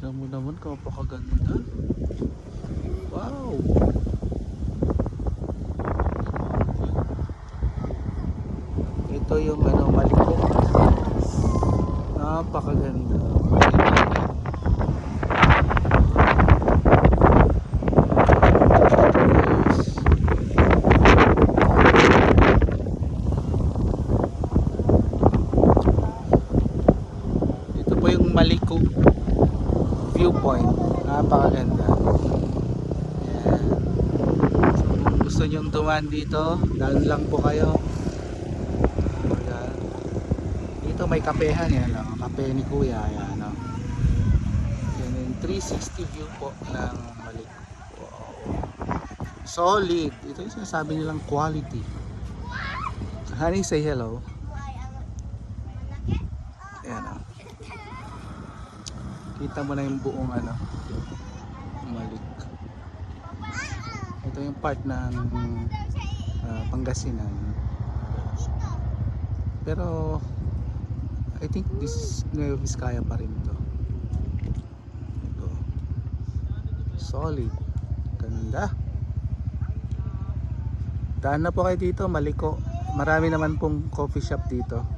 Tignan mo naman kung napakaganda. Wow! Ito yung Maliko. Napakaganda. Ito po yung Maliko viewpoint. Napakaganda. Yan. So, kung gusto nyong dumaan dito, daan lang po kayo. Yan. Dito may kapehan yan, no? Kape ni Kuya. Yan, no? Yan yung 360 view po ng Maliko. Wow. Solid. Ito yung sinasabi nilang quality. Honey, say hello. Yan, no? Kita mo na yung buong Malik. Ito yung part ng Pangasinan. Pero I think this is Nueva Vizcaya pa rin to. Ito. Solid. Ganda. Daan na po kayo dito, Maliko. Marami naman pong coffee shop dito.